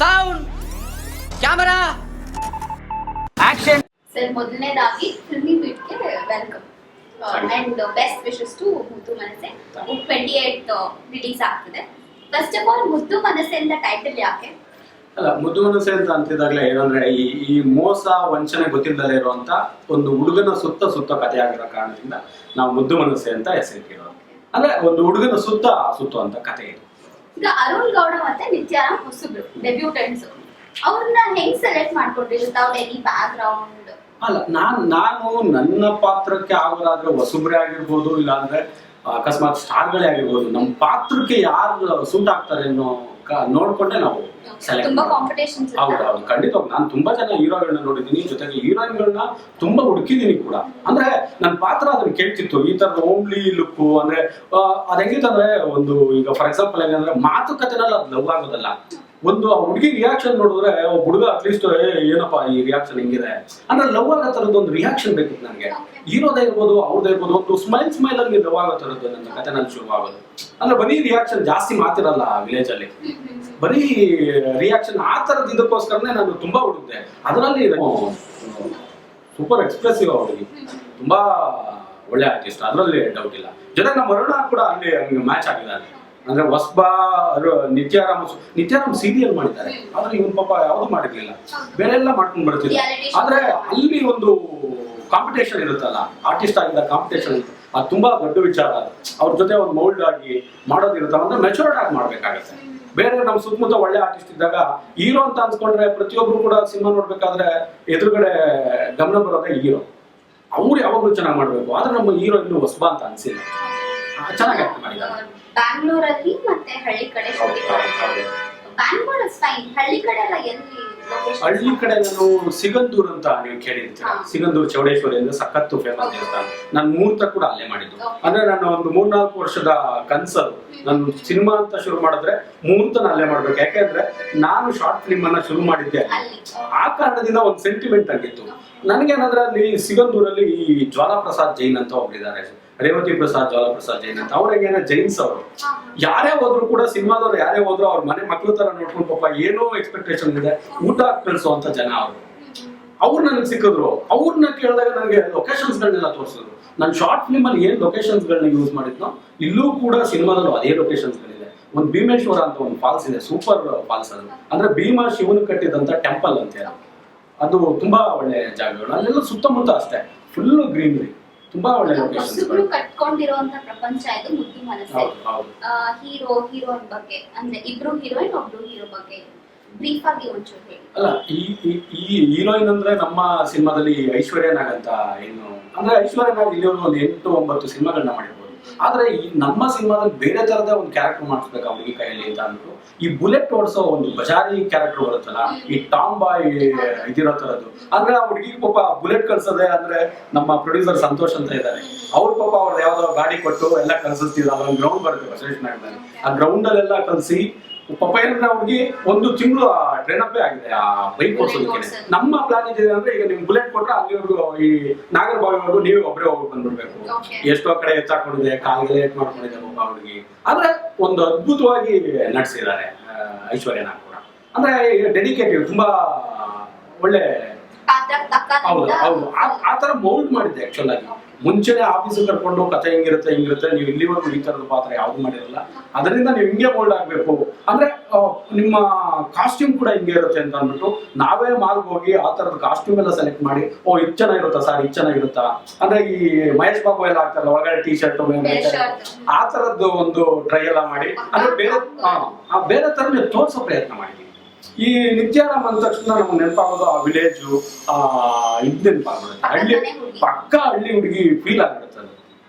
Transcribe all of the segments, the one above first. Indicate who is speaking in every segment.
Speaker 1: Sound camera action.
Speaker 2: Sir, ಮೊದಲನೇದಾಗಿ ಫಿಲ್ಮಿ ಬೀಟ್ಗೆ welcome and best wishes to Muddu Manase. 28 release ಆಗ್ತದೆ. First of all, Muddu Manase ಅಂತ ಟೈಟಲ್ ಯಾಕೆ?
Speaker 3: ಅಲ್ಲ, ಮುದ್ದು ಮನಸ್ಸೆ ಅಂತ ಅಂತಿದಾಗಲೇ ಏನಂದ್ರೆ ಈ ಮೋಸ ವಂಚನೆ ಗೊತ್ತಿಲ್ಲದೆ ಇರುವಂತ ಒಂದು ಹುಡುಗನ ಸುತ್ತ ಕಥೆ ಆಗಿರೋ ಕಾರಣದಿಂದ ನಾವು ಮುದ್ದು ಮನಸ್ಸೆ ಅಂತ ಹೆಸರಿಟ್ಟಿರೋದು. ಅಂದ್ರೆ ಒಂದು ಹುಡುಗನ ಸುತ್ತುವಂತ ಕಥೆ ಇದು.
Speaker 2: ಈಗ ಅರುಣ್ ಗೌಡ ಮತ್ತೆ ನಿತ್ಯಾರಾಮ್ ಹೊಸಬ್ರು ಡೆಬ್ಯೂಟೆಂಟ್ಸ್, ಅವ್ರನ್ನ ಹೆಂಗ್ ಸೆಲೆಕ್ಟ್ ಮಾಡ್ಕೊಂಡ್ರಿ ವಿತೌಟ್ ಎನಿ ಬ್ಯಾಕ್ ಗ್ರೌಂಡ್?
Speaker 3: ಅಲ್ಲ, ನಾನು ನನ್ನ ಪಾತ್ರಕ್ಕೆ ಆಗೋದಾದ್ರೆ ಹೊಸಬ್ರೆ ಆಗಿರ್ಬೋದು, ಇಲ್ಲಾಂದ್ರೆ ಅಕಸ್ಮಾತ್ ಸ್ಟಾರ್ಗಳೇ ಆಗಿರ್ಬೋದು, ನಮ್ಮ ಪಾತ್ರಕ್ಕೆ ಯಾರು ಸೂಟ್ ಆಗ್ತಾರೆ ಅನ್ನೋ ನೋಡ್ಕೊಂಡೆ ನಾವು ಸೆಲೆಕ್ಟ್.
Speaker 2: ತುಂಬಾ ಕಾಂಪಿಟೇಷನ್ಸ್.
Speaker 3: ಹೌದು, ಖಂಡಿತವಾಗಿ ನಾನು ತುಂಬಾ ಜನ ಹೀರೋಗಳನ್ನ ನೋಡಿದೀನಿ, ಜೊತೆಗೆ ಹೀರೋಯಿನ್ಗಳನ್ನ ತುಂಬಾ ಹುಡುಕಿದೀನಿ ಕೂಡ. ಅಂದ್ರೆ ನನ್ನ ಪಾತ್ರ ಅದನ್ನ ಕೇಳ್ತಿತ್ತು, ಈ ತರದ ಓಮ್ಲಿ ಲುಕ್. ಅಂದ್ರೆ ಅದ್ ಹೆಂಗಿತ್ತಂದ್ರೆ, ಒಂದು ಈಗ ಫಾರ್ ಎಕ್ಸಾಂಪಲ್ ಏನಂದ್ರೆ ಮಾತುಕತೆನಲ್ಲಿ ಅದು ಲವ್ ಆಗೋದಲ್ಲ, ಒಂದು ಆ ಹುಡುಗಿ ರಿಯಾಕ್ಷನ್ ನೋಡಿದ್ರೆ ಒಬ್ಬ ಹುಡುಗ ಅಟ್ಲೀಸ್ಟ್ ಏನಪ್ಪಾ ಈ ರಿಯಾಕ್ಷನ್ ಹೆಂಗಿದೆ ಅಂದ್ರೆ ಲವ್ ಆಗೋ ತರದ್ದು ಒಂದು ರಿಯಾಕ್ಷನ್ ಬೇಕಿತ್ತು ನನಗೆ. ಹೀರೋದೇ ಇರ್ಬೋದು, ಅವ್ರದೇ ಇರ್ಬೋದು, ಒಂದು ಸ್ಮೈಲ್ ಅಲ್ಲಿ ಲವ್ ಆಗೋ ತರದ್ದು ನನ್ನ ಕಥೆನಲ್ಲಿ ಶುರು ಆಗೋದು. ಅಂದ್ರೆ ಬರೀ ರಿಯಾಕ್ಷನ್, ಜಾಸ್ತಿ ಮಾತಿರಲ್ಲ ವಿಲೇಜ್ ಅಲ್ಲಿ, ಬರೀ ರಿಯಾಕ್ಷನ್ ಆ ತರದ್ ಇದಕ್ಕೋಸ್ಕರನೇ ನಾನು ತುಂಬಾ ಹುಡುಕ್ದೆ. ಅದರಲ್ಲಿ ಸೂಪರ್ ಎಕ್ಸ್ಪ್ರೆಸಿವ್ ಹುಡುಗಿ, ತುಂಬಾ ಒಳ್ಳೆ ಆರ್ಟಿಸ್ಟ್, ಅದರಲ್ಲಿ ಡೌಟ್ ಇಲ್ಲ. ಜೊತೆಗೆ ನಮ್ಮ ಅರುಣ ಕೂಡ ಅಲ್ಲಿ ಮ್ಯಾಚ್ ಆಗಿದ್ದಾರೆ. ಅಂದ್ರೆ ಹೊಸಬಾ ನಿತ್ಯಾರಾಮ್ ಸೀರಿಯಲ್ ಮಾಡಿದ್ದಾರೆ, ಆದ್ರೆ ಇವನ್ ಪಾಪ ಯಾವ್ದು ಮಾಡಿರ್ಲಿಲ್ಲ, ಬೇರೆ ಎಲ್ಲ ಮಾಡ್ಕೊಂಡ್ ಬರ್ತಿದ್ರು. ಆದ್ರೆ ಅಲ್ಲಿ ಒಂದು ಕಾಂಪಿಟೇಷನ್ ಇರುತ್ತಲ್ಲ, ಆರ್ಟಿಸ್ಟ್ ಆಗಿದ್ದ ಕಾಂಪಿಟೇಷನ್, ಅದು ತುಂಬಾ ದೊಡ್ಡ ವಿಚಾರ. ಅವ್ರ ಜೊತೆ ಒಂದು ಮೌಲ್ಡ್ ಆಗಿ ಮಾಡೋದಿರುತ್ತೆ, ಅಂದ್ರೆ ಮೆಚೂರ್ಡ್ ಆಗಿ ಮಾಡ್ಬೇಕಾಗತ್ತೆ. ಬೇರೆ ನಮ್ಮ ಸುತ್ತಮುತ್ತ ಒಳ್ಳೆ ಆರ್ಟಿಸ್ಟ್ ಇದ್ದಾಗ ಹೀರೋ ಅಂತ ಅನ್ಸ್ಕೊಂಡ್ರೆ ಪ್ರತಿಯೊಬ್ರು ಕೂಡ ಸಿನಿಮಾ ನೋಡ್ಬೇಕಾದ್ರೆ ಎದುರುಗಡೆ ಗಮನ ಬರೋದೇ ಹೀರೋ, ಅವ್ರು ಯಾವಾಗ್ಲೂ ಚೆನ್ನಾಗಿ ಮಾಡ್ಬೇಕು. ಆದ್ರೆ ನಮ್ಮ ಹೀರೋ ಇನ್ನು ಹೊಸಬಾ ಅಂತ ಅನ್ಸಿಲ್ಲ, ಚೆನ್ನಾಗಿ ಆಕ್ಟ್ ಮಾಡಿದ್ದಾರೆ.
Speaker 2: ಬ್ಯಾಂಗ್ಳೂರಲ್ಲಿ ಮತ್ತೆ ಹಳ್ಳಿ ಕಡೆ ಬ್ಯಾಂಗ್ಳೂರ್ ಫೈನ್, ಹಳ್ಳಿ ಕಡೆ ಎಲ್ಲ ಎಲ್ಲಿ?
Speaker 3: ಹಳ್ಳಿ ಕಡೆ ನಾನು ಸಿಗಂದೂರ್ ಅಂತ ನೀವು ಕೇಳಿರ್ತೀರ, ಸಿಗಂದೂರ್ ಚೌಡೇಶ್ವರಿ ಅಂದ್ರೆ ಸಖತ್ತು ಫೇಮಸ್ ದೇವಸ್ಥಾನ. ನಾನು ಮುಹೂರ್ತ ಕೂಡ ಅಲ್ಲೇ ಮಾಡಿದ್ದು. ಅಂದ್ರೆ ನಾನು ಒಂದು 3-4 ವರ್ಷದ ಕನ್ಸರು, ನಾನು ಸಿನಿಮಾ ಅಂತ ಶುರು ಮಾಡಿದ್ರೆ ಮುಹೂರ್ತನ ಅಲ್ಲೇ ಮಾಡ್ಬೇಕು. ಯಾಕೆಂದ್ರೆ ನಾನು ಶಾರ್ಟ್ ಫಿಲ್ಮ್ ಅನ್ನ ಶುರು ಮಾಡಿದ್ದೆ, ಆ ಕಾರಣದಿಂದ ಒಂದು ಸೆಂಟಿಮೆಂಟ್ ಆಗಿತ್ತು ನನಗೇನಂದ್ರೆ. ಅಲ್ಲಿ ಸಿಗಂದೂರಲ್ಲಿ ಈ ಜ್ವಾಲಾ ಪ್ರಸಾದ್ ಜೈನ್ ಅಂತ ಒಬ್ಬರಿದ್ದಾರೆ, ರೇವತಿ ಪ್ರಸಾದ್ ಜ್ವಾಲಾ ಪ್ರಸಾದ್ ಜೈನ್ ಅಂತ. ಅವ್ರಿಗೇನ ಜೈನ್ಸ್ ಅವರು ಯಾರೇ ಹೋದ್ರು ಕೂಡ, ಸಿನಿಮಾದವ್ರು ಯಾರೇ ಹೋದ್ರು ಅವ್ರ ಮನೆ ಮಕ್ಳು ತರ ನೋಡ್ಕೊಂಡು ಪಾಪ ಏನೋ ಎಕ್ಸ್ಪೆಕ್ಟೇಷನ್ ಇದೆ, ಊಟ ಕಳಿಸುವಂತ ಜನ ಅವ್ರು ನನಗೆ ಸಿಕ್ಕಿದ್ರು. ಅವ್ರನ್ನ ಕೇಳಿದಾಗ ನನಗೆ ಲೊಕೇಶನ್ಸ್ ಗಳನ್ನೆಲ್ಲ ತೋರಿಸಿದ್ರು. ನಾನು ಶಾರ್ಟ್ ಫಿಲ್ಮ್ ಅಲ್ಲಿ ಏನ್ ಲೊಕೇಶನ್ಸ್ ಗಳನ್ನ ಯೂಸ್ ಮಾಡಿದ್ನೋ ಇಲ್ಲೂ ಕೂಡ ಸಿನಿಮಾದಲ್ಲೂ ಅದೇ ಲೊಕೇಶನ್ಸ್ ಗಳಿದೆ. ಒಂದು ಭೀಮೇಶ್ವರ ಅಂತ ಒಂದು ಫಾಲ್ಸ್ ಇದೆ, ಸೂಪರ್ ಫಾಲ್ಸ್. ಅದು ಅಂದ್ರೆ ಭೀಮಾ ಶಿವನ್ ಕಟ್ಟಿದಂತ ಟೆಂಪಲ್ ಅಂತ, ಅದು ತುಂಬಾ ಒಳ್ಳೆ ಜಾಗಗಳು. ಅಲ್ಲೆಲ್ಲ ಸುತ್ತಮುತ್ತ ಅಷ್ಟೇ ಫುಲ್ ಗ್ರೀನರಿ, ತುಂಬಾ ಒಳ್ಳೆ ಲೊಕೇಶನ್.
Speaker 2: ಕಟ್ಕೊಂಡಿರುವಂತ ಪ್ರಪಂಚ ಇದು ಮುದ್ದು ಮನಸ್ಸೆ. ಹೀರೋ ಹೀರೋಯಿನ್ ಬಗ್ಗೆ ಅಂದ್ರೆ ಇಬ್ರು ಹೀರೋಯಿನ್ ಒಬ್ರು ಹೀರೋ ಬಗ್ಗೆ ಬ್ರೀಫ್ ಆಗಿ ಒಂಚೂರು ಹೇಳಿ.
Speaker 3: ಅಲ್ಲ, ಈ ಹೀರೋಯಿನ್ ಅಂದ್ರೆ ನಮ್ಮ ಸಿನಿಮಾದಲ್ಲಿ ಐಶ್ವರ್ಯ ನಾಗ್ ಅಂತ. ಏನು ಅಂದ್ರೆ ಐಶ್ವರ್ಯ ನಾಗ್ ಇಲ್ಲಿವರೆಗೂ ಒಂದು 8-9 ಸಿನಿಮಾಗಳನ್ನ ಮಾಡಿರ್ಬೋದು. ಆದ್ರೆ ಈ ನಮ್ಮ ಸಿನಿಮಾದಲ್ಲಿ ಬೇರೆ ತರದ ಒಂದು ಕ್ಯಾರೆಕ್ಟರ್ ಮಾಡಿಸ್ಬೇಕು ಅವ್ರಿಗೆ ಕೈಯಲ್ಲಿ ಅಂತ ಅಂದ್ಬಿಟ್ಟು ಈ ಬುಲೆಟ್ ಓಡಿಸೋ ಒಂದು ಬಜಾರಿ ಕ್ಯಾರೆಕ್ಟರ್ ಬರುತ್ತಲ್ಲ, ಈ ಟಾಮ್ ಬಾಯ್ ಇದಿರೋ ತರದ್ದು. ಅಂದ್ರೆ ಆ ಹುಡುಗಿ ಪಾಪ ಬುಲೆಟ್ ಕಳ್ಸೋದೆ ಅಂದ್ರೆ ನಮ್ಮ ಪ್ರೊಡ್ಯೂಸರ್ ಸಂತೋಷ್ ಅಂತ ಇದ್ದಾರೆ, ಅವ್ರ ಪಾಪ ಅವ್ರದ್ದು ಯಾವ್ದೋ ಗಾಡಿ ಕೊಟ್ಟು ಎಲ್ಲ ಕಲ್ಸಿಸ್ತಿದ್ರು. ಅದೊಂದು ಗ್ರೌಂಡ್ ಬರುತ್ತೆ ಬಸವೇಶ್ವರನಗರದಲ್ಲಿ, ಆ ಗ್ರೌಂಡ್ ಅಲ್ಲೆಲ್ಲ ಕಲ್ಸಿ ಪಾಪ ಏನಂದ್ರೆ ಅವ್ರಿಗೆ 1 ತಿಂಗಳು ಟ್ರೈನ್ ಅಪ್ ಆಗಿದೆ ಆ ಬೈಕ್ ಓಡಿಸೋದಕ್ಕೆ. ನಮ್ಮ ಪ್ಲಾನ್ ಇದೆ ಅಂದ್ರೆ, ಈಗ ನಿಮ್ ಬುಲೆಟ್ ಕೊಟ್ರೆ ಅಲ್ಲಿವರೆಗೂ ಈ ನಾಗರಬಾವಿವರೆಗೂ ನೀವೇ ಒಬ್ಬರೇ ಹೋಗಿ ಬಂದ್ಬಿಡ್ಬೇಕು. ಎಷ್ಟೋ ಕಡೆ ಎತ್ತಾಕೊಂಡಿದೆ, ಕಾಲಿಗೆ ಲೇಟ್ ಮಾಡ್ಕೊಂಡಿದೆ ಪಾಪ ಹುಡುಗಿ. ಆದ್ರೆ ಒಂದು ಅದ್ಭುತವಾಗಿ ನಟಿಸಿದ್ದಾರೆ ಐಶ್ವರ್ಯನ ಕೂಡ. ಅಂದ್ರೆ ಡೆಡಿಕೇಟೆಡ್, ತುಂಬಾ ಒಳ್ಳೆ. ಹೌದು, ಆ ತರ ಮೌಲ್ಡ್ ಮಾಡಿದ್ದೆ ಆಕ್ಚುಲ್ ಆಗಿ. ಮುಂಚೆನೆ ಆಫೀಸ್ ಕರ್ಕೊಂಡು ಕಥೆ ಹಿಂಗಿರುತ್ತೆ ನೀವು ಇಲ್ಲಿವರೆಗೂ ಈ ತರದ ಪಾತ್ರ ಯಾವ್ದು ಮಾಡಿರಲ್ಲ, ಅದರಿಂದ ನೀವು ಹಿಂಗೆ ಮೋಲ್ಡ್ ಆಗ್ಬೇಕು. ಅಂದ್ರೆ ನಿಮ್ಮ ಕಾಸ್ಟ್ಯೂಮ್ ಕೂಡ ಹಿಂಗೆ ಇರುತ್ತೆ ಅಂತ ಅಂದ್ಬಿಟ್ಟು ನಾವೇ ಮಾಲ್ಗೆ ಹೋಗಿ ಆ ತರದ ಕಾಸ್ಟ್ಯೂಮ್ ಎಲ್ಲ ಸೆಲೆಕ್ಟ್ ಮಾಡಿ, ಇದು ಚೆನ್ನಾಗಿರುತ್ತಾ ಸರ್, ಇದು ಚೆನ್ನಾಗಿರುತ್ತಾ. ಅಂದ್ರೆ ಈ ಮಹೇಶ್ ಬಾಬು ಎಲ್ಲ ಆಗ್ತಾರಲ್ಲ ಒಳಗಡೆ ಟೀ ಶರ್ಟ್ ಆ ತರದ್ದು ಒಂದು ಟ್ರೈ ಎಲ್ಲ ಮಾಡಿ, ಅಂದ್ರೆ ಬೇರೆ ತರನೇ ತೋರ್ಸೋ ಪ್ರಯತ್ನ ಮಾಡಿದ್ವಿ. ಈ ನಿತ್ಯಾರಾಮ್ ಅಂದ ತಕ್ಷಣ ನಮ್ಗೆ ನೆನಪಾಗೋದು ಆ ವಿಲೇಜು, ಇದು ನೆನಪಾಗ್ಬಿಡುತ್ತೆ. ಹಳ್ಳಿ ಪಕ್ಕ ಹಳ್ಳಿ ಹುಡುಗಿ ಫೀಲ್ ಆಗ್ಬಿಡುತ್ತೆ ಅದು,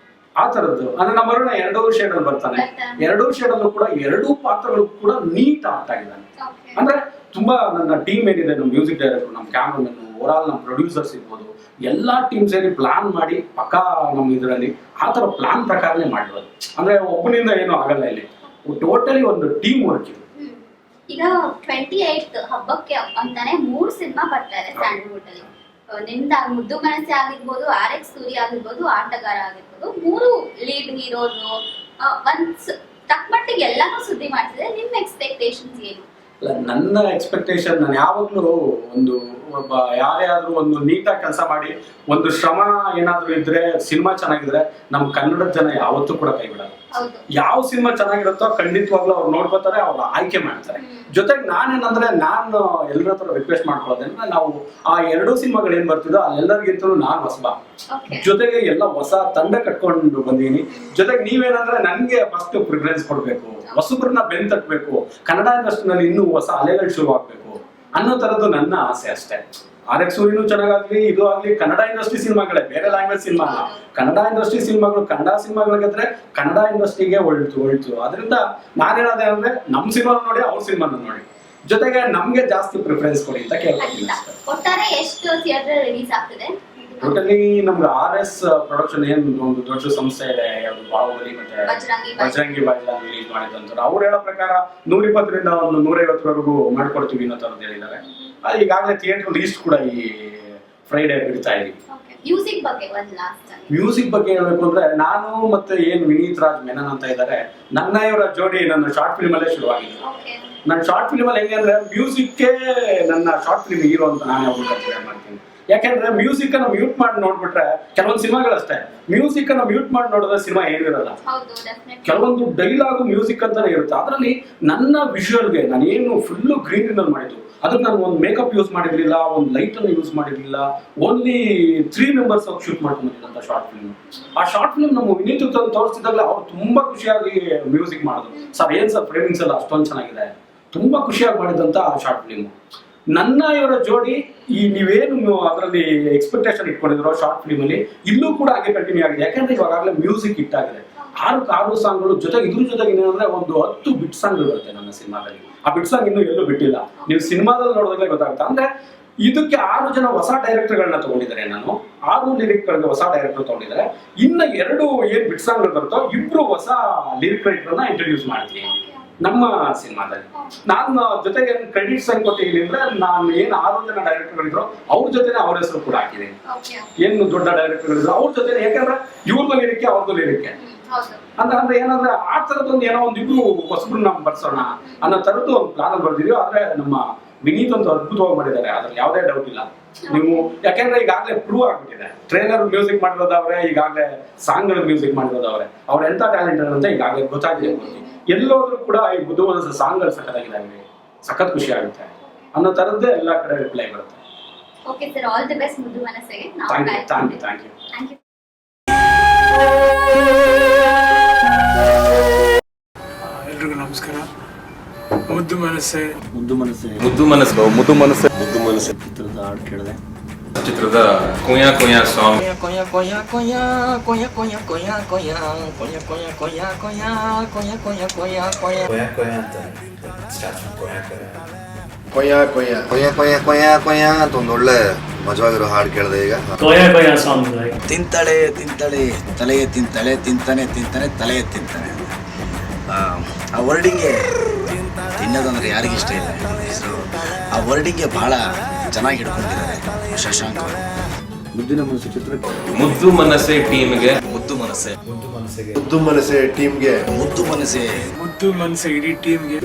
Speaker 3: ಆ ತರದ್ದು. ಅಂದ್ರೆ ನಮ್ಮ ಅರುಣ 2 ಶೇಡ್ ಅಲ್ಲಿ ಬರ್ತಾನೆ, 2 ಶೇಡ್ ಅಲ್ಲೂ ಕೂಡ 2 ಪಾತ್ರಗಳು ಕೂಡ ನೀಟ್ ಆಗ್ತಾಗಿದ್ದಾನೆ. ಅಂದ್ರೆ ತುಂಬಾ ನನ್ನ ಟೀಮ್ ಏನಿದೆ, ನಮ್ಮ ಮ್ಯೂಸಿಕ್ ಡೈರೆಕ್ಟರ್, ನಮ್ಮ ಕ್ಯಾಮ್ರಾಮನ್, ಓವರಾಲ್ ನಮ್ಮ ಪ್ರೊಡ್ಯೂಸರ್ಸ್ ಇರ್ಬೋದು, ಎಲ್ಲಾ ಟೀಮ್ ಸೇರಿ ಪ್ಲಾನ್ ಮಾಡಿ ಪಕ್ಕ ನಮ್ಮ ಇದರಲ್ಲಿ ಆ ತರ ಪ್ಲಾನ್ ಪ್ರಕಾರನೇ ಮಾಡಿರೋದು. ಅಂದ್ರೆ ಒಬ್ಬನಿಂದ ಏನೂ ಆಗಲ್ಲ, ಇಲ್ಲಿ ಟೋಟಲಿ ಒಂದು ಟೀಮ್ ವರ್ಕ್ ಇದೆ.
Speaker 2: ಈಗ 28 ಹಬ್ಬಕ್ಕೆ ಅಂತಾನೆ 3 ಸಿನಿಮಾ ಬರ್ತಾ ಇದೆ ಸ್ಯಾಂಡಲ್ವುಡ್ ಅಲ್ಲಿ. ನಿಮ್ದ ಮುದ್ದು ಮನಸ್ಸೆ ಆಗಿರ್ಬೋದು, RX ಸೂರ್ಯ ಆಗಿರ್ಬೋದು, ಆಟಗಾರ ಆಗಿರ್ಬೋದು, 3 ಲೀಡ್ ಹೀರೋಸ್ ಒಂದ್ ತಕ್ಕ ಮಟ್ಟಿಗೆ ಎಲ್ಲಾನು ಸುದ್ದಿ ಮಾಡ್ತಿದೆ. ನಿಮ್ ಎಕ್ಸ್ಪೆಕ್ಟೇಷನ್ಸ್ ಏನು?
Speaker 3: ನನ್ನ ಎಕ್ಸ್ಪೆಕ್ಟೇಷನ್, ನಾನು ಯಾವಾಗಲೂ ಒಂದು ಒಬ್ಬ ಯಾರೇ ಆದ್ರೂ ಒಂದು ನೀಟಾಗಿ ಕೆಲಸ ಮಾಡಿ ಒಂದು ಶ್ರಮ ಏನಾದ್ರೂ ಇದ್ರೆ ಸಿನಿಮಾ ಚೆನ್ನಾಗಿದ್ರೆ ನಮ್ಮ ಕನ್ನಡದ ಜನ ಯಾವತ್ತೂ ಕೂಡ ಕೈ ಬಿಡಲ್ಲ.
Speaker 2: ಹೌದು.
Speaker 3: ಯಾವ ಸಿನಿಮಾ ಚೆನ್ನಾಗಿರುತ್ತೋ ಖಂಡಿತವಾಗ್ಲೂ ಅವ್ರು ನೋಡ್ಕೋತಾರೆ, ಅವ್ರು ಆಯ್ಕೆ ಮಾಡ್ತಾರೆ. ಜೊತೆಗೆ ನಾನೇನಂದ್ರೆ ನಾನು ಎಲ್ಲರ ಹತ್ರ ರಿಕ್ವೆಸ್ಟ್ ಮಾಡ್ಕೊಳ್ಳೋದಂದ್ರೆ ನಾವು ಆ 2 ಸಿನಿಮಾಗಳು ಏನ್ ಬರ್ತಿದ್ದೋ ಅಲ್ಲೆಲ್ಲರಿಗಿಂತಲೂ ನಾನು ಹೊಸಬ, ಜೊತೆಗೆ ಎಲ್ಲ ಹೊಸ ತಂಡ ಕಟ್ಕೊಂಡು ಬಂದೀನಿ. ಜೊತೆಗೆ ನೀವೇನಂದ್ರೆ ನನ್ಗೆ ಫಸ್ಟ್ ಪ್ರಿಫರೆನ್ಸ್ ಕೊಡ್ಬೇಕು, ಹೊಸಬ್ರನ್ನ ಬೆನ್ ತಟ್ಟಬೇಕು, ಕನ್ನಡ ಇಂಡಸ್ಟ್ರಿನಲ್ಲಿ ಇನ್ನೂ ಹೊಸ ಅಲೆಗಳು ಶುರು ಆಗ್ಬೇಕು ಅನ್ನೋ ತರದ್ದು ನನ್ನ ಆಸೆ ಅಷ್ಟೇ. RX ಸೂರಿನೂ ಚೆನ್ನಾಗಾಗ್ಲಿ, ಇದು ಆಗ್ಲಿ, ಕನ್ನಡ ಇಂಡಸ್ಟ್ರಿ ಸಿನಿಮಾಗಳೇ, ಬೇರೆ ಲ್ಯಾಂಗ್ವೇಜ್ ಸಿನಿಮಾ ಅಲ್ಲ. ಕನ್ನಡ ಇಂಡಸ್ಟ್ರಿ ಸಿನಿಮಾಗಳು, ಕನ್ನಡ ಸಿನಿಮಾಗಳಿಗೆದ್ರೆ ಕನ್ನಡ ಇಂಡಸ್ಟ್ರಿಗೆ ಒಳ್ತು. ಅದರಿಂದ ನಾನು ಹೇಳೋದೇ ಅಂದ್ರೆ ನಮ್ಮ ಸಿನಿಮಾ ನೋಡಿ ಅವ್ರ ಸಿನಿಮಾನ ನೋಡಿ, ಜೊತೆಗೆ ನಮ್ಗೆ ಜಾಸ್ತಿ ಪ್ರಿಫರೆನ್ಸ್ ಕೊಡಿ ಅಂತ ಕೇಳ್ತೀನಿ.
Speaker 2: ಒಟ್ಟಾರೆ ಎಷ್ಟು ಥಿಯೇಟರ್ ರಿಲೀಸ್ ಆಗ್ತಿದೆ?
Speaker 3: ಟೋಟಲಿ ನಮ್ಗೆ RS ಪ್ರೊಡಕ್ಷನ್ ಏನ್ ಒಂದು ದೊಡ್ಡ ಸಂಸ್ಥೆ ಇದೆ, ಬಾಹುಬಲಿ ಮತ್ತೆ ಬಜರಂಗಿ ಬಾಯ್ಲ ರಿಲೀಸ್ ಮಾಡಿದಂತ ಅವ್ರು ಹೇಳೋ ಪ್ರಕಾರ 120ರಿಂದ ಒಂದು 150ವರೆಗೂ ಮಾಡ್ಕೊಡ್ತೀವಿ ಅನ್ನೋ ತರದ್ದು ಹೇಳಿದ್ದಾರೆ. ಅದು ಈಗಾಗಲೇ ಥಿಯೇಟರ್ ಲೀಸ್ಟ್ ಕೂಡ ಈ ಫ್ರೈಡೇ ಬಿಡ್ತಾ ಇದೀವಿ. ಮ್ಯೂಸಿಕ್ ಬಗ್ಗೆ ಹೇಳ್ಬೇಕು ಅಂದ್ರೆ ನಾನು ಮತ್ತೆ ವಿನೀತ್ ರಾಜ್ ಮೆನನ್ ಅಂತ ಇದ್ದಾರೆ, ನನ್ನ ಇವರ ಜೋಡಿ ನನ್ನ ಶಾರ್ಟ್ ಫಿಲ್ಮ್ ಅಲ್ಲೇ ಶುರುವಾಗಿದೆ. ನನ್ನ ಶಾರ್ಟ್ ಫಿಲ್ಮ್ ಅಲ್ಲಿ ಹೆಂಗೆ ಅಂದ್ರೆ ಮ್ಯೂಸಿಕ್ಗೆ ನನ್ನ ಶಾರ್ಟ್ ಫಿಲ್ಮ್ ಹೀರೋ ಅಂತ ನಾನೇ ಅವ್ರು ಕನ್ಸಿಡರ್ ಮಾಡ್ತೀನಿ. ಯಾಕೆಂದ್ರೆ ಮ್ಯೂಸಿಕ್ ಅನ್ನ ಮ್ಯೂಟ್ ಮಾಡಿ ನೋಡ್ಬಿಟ್ರೆ ಕೆಲವೊಂದು ಸಿನಿಮಾಗಳಷ್ಟೇ, ಮ್ಯೂಸಿಕ್ ಅನ್ನ ಮ್ಯೂಟ್ ಮಾಡಿ ನೋಡಿದ್ರೆ ಸಿನಿಮಾ ಏನಿರಲ್ಲ. ಕೆಲವೊಂದು ಡೈಲಾಗು ಮ್ಯೂಸಿಕ್ ಅಂತಾನೆ ಇರುತ್ತೆ. ಅದರಲ್ಲಿ ನನ್ನ ವಿಜುವಲ್ಗೆ ನಾನು ಏನು ಫುಲ್ಲು ಗ್ರೀನ್ ಮಾಡಿದ್ದು, ಅದಕ್ಕೆ ನಾನು ಒಂದು ಮೇಕಪ್ ಯೂಸ್ ಮಾಡಿರ್ಲಿಲ್ಲ, ಒಂದು ಲೈಟ್ ಅನ್ನು ಯೂಸ್ ಮಾಡಿರ್ಲಿಲ್ಲ, ಓನ್ಲಿ 3 ಮೆಂಬರ್ಸ್ ಶೂಟ್ ಮಾಡ್ಕೊಂಡಿದ್ದಂತ ಶಾರ್ಟ್ ಫಿಲ್ಮ್. ಆ ಶಾರ್ಟ್ ಫಿಲ್ಮ್ ನಮ್ಮ ವಿನೀತ್ ತೋರಿಸಿದಾಗಲೇ ಅವ್ರು ತುಂಬಾ ಖುಷಿಯಾಗಿ ಮ್ಯೂಸಿಕ್ ಮಾಡಿದ್ರು. ಸರ್ ಏನ್ ಸರ್ ಫ್ರೇಮಿಂಗ್ಸ್ ಎಲ್ಲ ಅಷ್ಟೊಂದು ಚೆನ್ನಾಗಿದೆ, ತುಂಬಾ ಖುಷಿಯಾಗಿ ಮಾಡಿದಂತ ಆ ಶಾರ್ಟ್ ಫಿಲ್ಮ್. ನನ್ನ ಇವರ ಜೋಡಿ ಈ ನೀವೇನು ಅದರಲ್ಲಿ ಎಕ್ಸ್ಪೆಕ್ಟೇಷನ್ ಇಟ್ಕೊಂಡಿದ್ರು ಶಾರ್ಟ್ ಫಿಲ್ಮ್ ಅಲ್ಲಿ, ಇಲ್ಲೂ ಕೂಡ ಹಾಗೆ ಕಂಟಿನ್ಯೂ ಆಗಿದೆ. ಯಾಕಂದ್ರೆ ಇವಾಗಲೇ ಮ್ಯೂಸಿಕ್ ಹಿಟ್ ಆಗಿದೆ, 6 ಸಾಂಗ್ಗಳು, ಜೊತೆಗೆ ಇದ್ರ ಜೊತೆಗೆ ಏನಂದ್ರೆ ಒಂದು 10 ಬಿಟ್ ಸಾಂಗ್ ಬರುತ್ತೆ ನನ್ನ ಸಿನಿಮಾದಲ್ಲಿ. ಆ ಬಿಟ್ ಸಾಂಗ್ ಇನ್ನೂ ಎಲ್ಲೂ ಬಿಟ್ಟಿಲ್ಲ, ನೀವು ಸಿನಿಮಾದಲ್ಲಿ ನೋಡಿದ್ರೆ ಗೊತ್ತಾಗುತ್ತೆ. ಅಂದ್ರೆ ಇದಕ್ಕೆ 6 ಜನ ಹೊಸ ಡೈರೆಕ್ಟರ್ಗಳನ್ನ ತಗೊಂಡಿದ್ದಾರೆ, ನಾನು 6 ಲಿರಿಕ್ಗಳಿಗೆ ಹೊಸ ಡೈರೆಕ್ಟರ್ ತಗೊಂಡಿದ್ದಾರೆ. ಇನ್ನ 2 ಏನ್ ಬಿಟ್ ಸಾಂಗ್ ಬರುತ್ತೋ 2 ಹೊಸ ಲಿರಿಕ್ ರೈಟರ್ನ ಇಂಟ್ರೊಡ್ಯೂಸ್ ಮಾಡ್ತೀನಿ ನಮ್ಮ ಸಿನಿಮಾದಲ್ಲಿ. ನಾನು ಜೊತೆಗೆ ಕ್ರೆಡಿಟ್ಸ್ ಹೆಂಗ್ ಕೊಟ್ಟಿದ್ದೀನಿ ಅಂದ್ರೆ, ನಾನು ಏನ್ 6 ಜನ ಡೈರೆಕ್ಟರ್ಗಳಿದ್ರು ಅವ್ರ ಜೊತೆನೆ ಅವ್ರ ಹೆಸರು ಕೂಡ ಹಾಕಿದ್ದೀನಿ. ಏನು ದೊಡ್ಡ ಡೈರೆಕ್ಟರ್ಗಳಿದ್ರು ಅವ್ರ ಜೊತೆ, ಯಾಕಂದ್ರೆ ಇವ್ರದ್ದು ಲಿರಿಕೆ ಅವ್ರದ್ದು ಲಿರಿಕೆ ಅಂದ್ರೆ ಏನಂದ್ರೆ ಆ ತರದೊಂದು ಏನೋ ಒಂದು 2 ಹೊಸಬ್ರು ನಾವು ಬರ್ಸೋಣ ಅನ್ನೋ ತರದ್ದು ಒಂದು ಪ್ಲಾನ್ ಬರ್ದಿದೀವಿ. ಆದ್ರೆ ನಮ್ಮ ವಿನೀತ್ ಅಂತೂ ಅದ್ಭುತವಾಗಿ ಮಾಡಿದ್ದಾರೆ, ಅದ್ರಲ್ಲಿ ಯಾವುದೇ ಡೌಟ್ ಇಲ್ಲ. ನೀವು ಯಾಕೆಂದ್ರೆ ಈಗಾಗಲೇ ಪ್ರೂವ್ ಆಗ್ಬಿಟ್ಟಿದೆ, ಟ್ರೈಲರ್ ಮ್ಯೂಸಿಕ್ ಮಾಡಿರೋದವ್ರೆ, ಈಗಾಗಲೇ ಸಾಂಗ್ಗಳ ಮ್ಯೂಸಿಕ್ ಮಾಡಿರೋದವ್ರೆ, ಅವ್ರ ಎಂತ ಟ್ಯಾಲೆಂಟೆಡ್ ಅಂತ ಈಗಾಗಲೇ ಗೊತ್ತಾಗಿದೆ. ಎಲ್ಲೋದ್ರೂ ಕೂಡ ಈ ಬುದ್ಧವಾದ ಸಾಂಗ್ಗಳು ಸಖತ್ತಾಗಿದ್ದಾವೆ, ಸಖತ್ ಖುಷಿ ಆಗುತ್ತೆ ಅನ್ನೋ ತರದ್ದೇ ಎಲ್ಲ ಕಡೆ ರಿಪ್ಲೈ ಬರುತ್ತೆ.
Speaker 2: Okay sir, all the best ಮುದ್ದು ಮನಸ್ಸಿಗೆ.
Speaker 3: Thank you.
Speaker 4: ಎಲ್ರಿಗೂ ನಮಸ್ಕಾರ. ಮುದ್ದು ಮನಸ್ಸೆ ಚಿತ್ರದ ಹಾಡು ಕೇಳಿದೆ.
Speaker 5: ಚಿತ್ರದ ಕೊಯ್ಯಾ ಕೊಯ್ಯಾ ಸಾಂಗ್,
Speaker 6: ಅಂತ ಒಂದು ಒಳ್ಳೆ ಮಜವಾಗಿರೋ ಹಾಡು ಕೇಳಿದೆ ಈಗ.
Speaker 4: ತಿಂತಾಳೆ ತಲೆಯೇ ತಿಂತಾನೆ ತಲೆಯೇ ತಿಂತಾನೆ. ಆ ವರ್ಡಿಂಗ್ಗೆ ತಿನ್ನೋದಂದ್ರೆ ಯಾರಿಗಿಷ್ಟ ಇಲ್ಲ. ಆ ವರ್ಡಿಂಗ್ಗೆ ಬಹಳ ಚೆನ್ನಾಗಿ ಹಿಡ್ಕೊಂಡಿದ್ದಾರೆ ಶಶಾಂಕ್ ಅವರು.
Speaker 5: ಮುದ್ದು ಮನಸ್ಸೆ ಟೀಮ್ಗೆ,
Speaker 4: ಮುದ್ದು ಮನಸ್ಸೆ
Speaker 6: ಟೀಮ್ಗೆ,
Speaker 4: ಮುದ್ದು ಮನಸ್ಸೆ ಇಡೀ ಟೀಮ್ಗೆ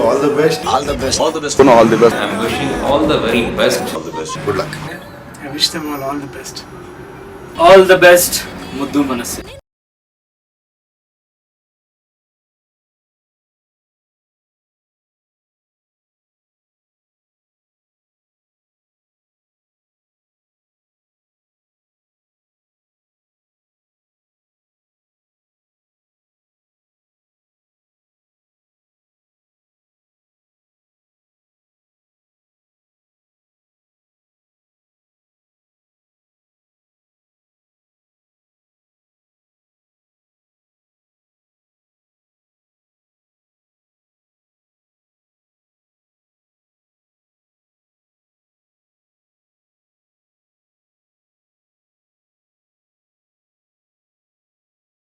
Speaker 6: all the best.
Speaker 5: I am wishing all the very best.
Speaker 6: Good luck.
Speaker 4: I wish them all the best. All the best ಮುದ್ದು ಮನಸ್ಸೆ.